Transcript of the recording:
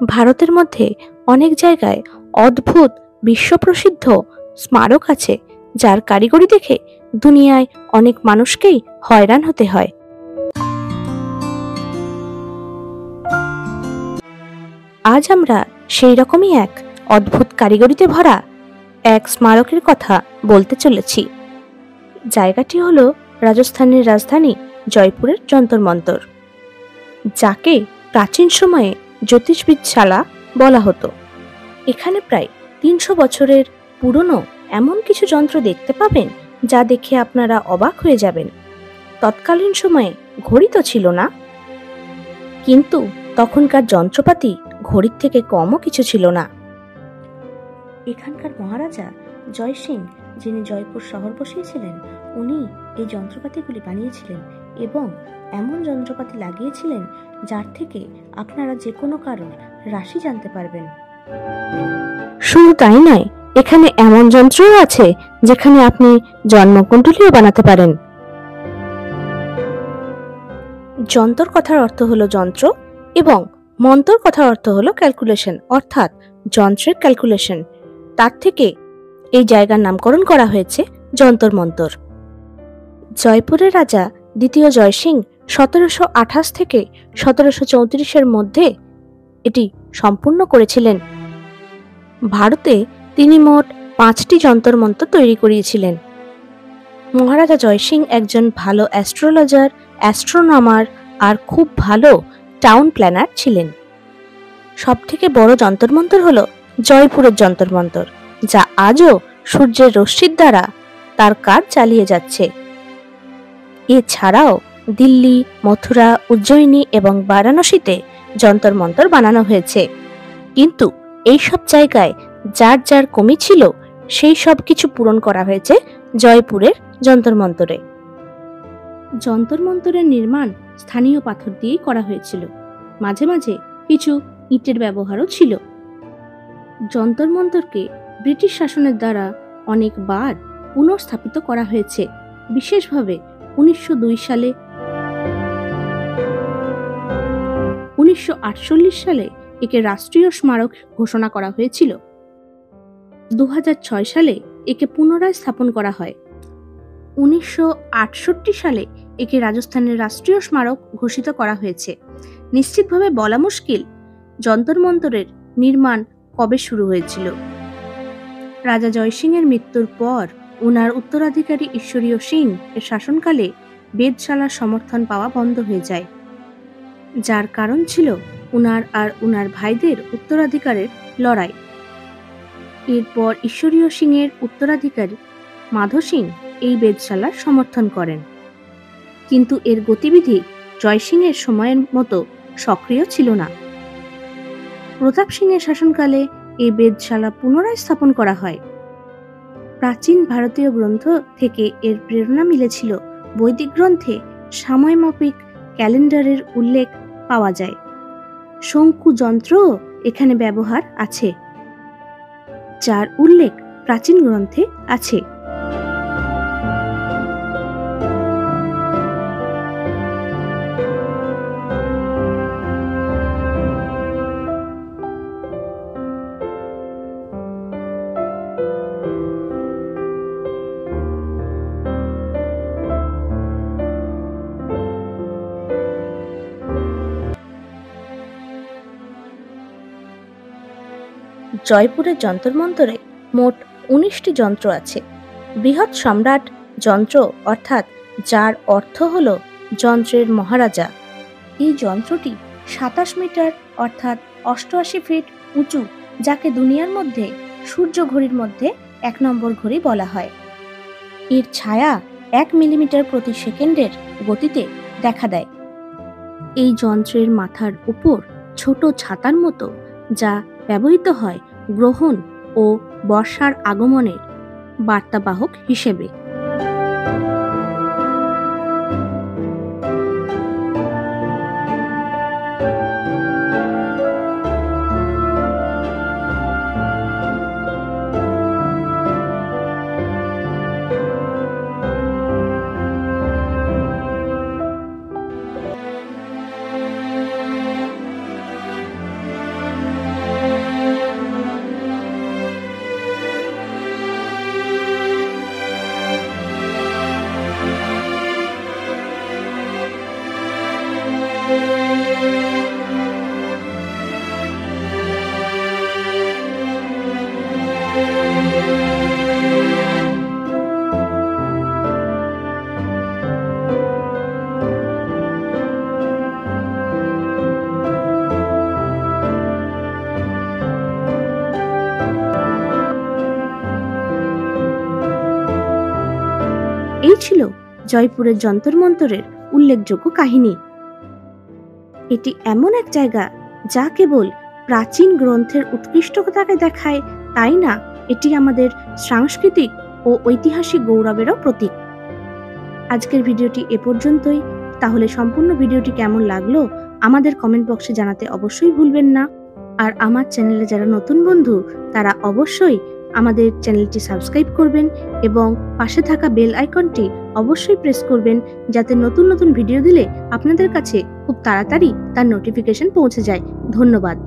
ভারতের মধ্যে অনেক জায়গায় অদ্ভুত বিশ্বপ্রসিদ্ধ স্মারক আছে, যার কারিগরি দেখে দুনিয়ায় অনেক মানুষকেই হয়রান হতে হয়। আজ আমরা সেই রকমই এক অদ্ভুত কারিগরিতে ভরা এক স্মারকের কথা বলতে চলেছি। জায়গাটি হলো রাজস্থানের রাজধানী জয়পুরের যন্তর মন্তর, যাকে প্রাচীন সময়ে জ্যোতিষবিদশালা বলা হতো। এখানে প্রায় ৩০০ বছরের পুরনো এমন কিছু যন্ত্র দেখতে পাবেন যা দেখে আপনারা অবাক হয়ে যাবেন। তৎকালীন সময়ে ঘড়ি তো ছিল না, কিন্তু তখনকার যন্ত্রপাতি ঘড়ির থেকে কমও কিছু ছিল না। এখানকার মহারাজা জয় সিং, যিনি জয়পুর শহর বসিয়েছিলেন, উনি এই যন্ত্রপাতিগুলি বানিয়েছিলেন এবং এমন যন্ত্রপাতি লাগিয়েছিলেন যার থেকে আপনারা যে কোনো কারোর রাশি জানতে পারবেন। শুধু তাই নয়, এখানে এমন যন্ত্রও আছে যেখানে আপনি জন্মকুণ্ডলীও বানাতে পারেন। যন্তর কথার অর্থ হলো যন্ত্র এবং মন্তর কথার অর্থ হলো ক্যালকুলেশন, অর্থাৎ যন্ত্রের ক্যালকুলেশন। তার থেকে এই জায়গার নামকরণ করা হয়েছে যন্তর মন্তর। জয়পুরের রাজা দ্বিতীয় জয় সিং ১৭২৮ থেকে ১৭৩৪-এর মধ্যে এটি সম্পূর্ণ করেছিলেন। ভারতে তিনি মোট ৫টি যন্তর মন্তর তৈরি করিয়েছিলেন। মহারাজা জয় সিং একজন ভালো অ্যাস্ট্রোলজার, অ্যাস্ট্রোনমার আর খুব ভালো টাউন প্ল্যানার ছিলেন। সবথেকে বড় যন্তর মন্তর হলো জয়পুরের যন্তর মন্তর, যা আজও সূর্যের রশ্মির দ্বারা তার কাজ চালিয়ে যাচ্ছে। এছাড়াও দিল্লি, মথুরা, উজ্জয়িনী এবং বারাণসীতে যন্তর মন্তর বানানো হয়েছে, কিন্তু এই সব জায়গায় যার যার কমি ছিল সেই সব কিছু পূরণ করা হয়েছে জয়পুরের যন্তর মন্তরে। যন্তর মন্তরের নির্মাণ স্থানীয় পাথর দিয়েই করা হয়েছিল, মাঝে মাঝে কিছু ইটের ব্যবহারও ছিল। যন্তর মন্তরকে ব্রিটিশ শাসনের দ্বারা অনেকবার পুনঃস্থাপিত করা হয়েছে, বিশেষভাবে ১৯০২ সালে। ১৯৪৮ সালে একে রাষ্ট্রীয় স্মারক ঘোষণা করা হয়েছিল। ২০০৬ সালে একে পুনরায় স্থাপন করা হয়। ১৯৬৮ সালে একে রাজস্থানের রাষ্ট্রীয় স্মারক ঘোষিত করা হয়েছে। নিশ্চিতভাবে বলা মুশকিল যন্তর মন্তরের নির্মাণ কবে শুরু হয়েছিল। রাজা জয় সিং এর মৃত্যুর পর উনার উত্তরাধিকারী ঈশ্বরীয় সিং এর শাসনকালে বেদশালার সমর্থন পাওয়া বন্ধ হয়ে যায়, যার কারণ ছিল উনার আর উনার ভাইদের উত্তরাধিকারের লড়াই। এরপর ঈশ্বরীয় সিং এর উত্তরাধিকারী মাধো সিং এই বেদশালার সমর্থন করেন, কিন্তু এর গতিবিধি জয় সিং এর সময়ের মতো সক্রিয় ছিল না। প্রতাপ সিং এর শাসনকালে এই বেদশালা পুনরায় স্থাপন করা হয়। প্রাচীন ভারতীয় গ্রন্থ থেকে এর প্রেরণা মিলেছিল। বৈদিক গ্রন্থে সময়মাপিক ক্যালেন্ডারের উল্লেখ পাওয়া যায়। শঙ্কু যন্ত্রও এখানে ব্যবহার আছে, যার উল্লেখ প্রাচীন গ্রন্থে আছে। জয়পুরের যন্তর মন্তরে মোট ১৯টি যন্ত্র আছে। বৃহৎ সম্রাট যন্ত্র, অর্থাৎ যার অর্থ হল যন্ত্রের মহারাজা, এই যন্ত্রটি ২৭ মিটার অর্থাৎ ৮৮ ফিট উঁচু, যাকে দুনিয়ার মধ্যে সূর্য ঘড়ির মধ্যে ১ নম্বর ঘড়ি বলা হয়। এর ছায়া ১ মিলিমিটার প্রতি সেকেন্ডের গতিতে দেখা দেয়। এই যন্ত্রের মাথার উপর ছোট ছাতার মতো, যা ব্যবহৃত হয় গ্রহণ ও বর্ষার আগমনের বার্তাবাহক হিসেবে। ছিল জয়পুরের যন্তর মন্তরের উল্লেখযোগ্য কাহিনী। এটি এমন এক জায়গা যা কেবল প্রাচীন গ্রন্থের উৎকৃষ্টতাকে দেখায় তাই না, এটি আমাদের সাংস্কৃতিক ও ঐতিহাসিক গৌরবেরও প্রতীক। আজকের ভিডিওটি এ পর্যন্তই। তাহলে সম্পূর্ণ ভিডিওটি কেমন লাগলো আমাদের কমেন্ট বক্সে জানাতে অবশ্যই ভুলবেন না। আর আমার চ্যানেলে যারা নতুন বন্ধু তারা অবশ্যই আমাদের চ্যানেলটি সাবস্ক্রাইব করবেন এবং পাশে থাকা বেল আইকনটি অবশ্যই প্রেস করবেন, যাতে নতুন নতুন ভিডিও দিলে আপনাদের কাছে খুব তাড়াতাড়ি তার নোটিফিকেশন পৌঁছে যায়। ধন্যবাদ।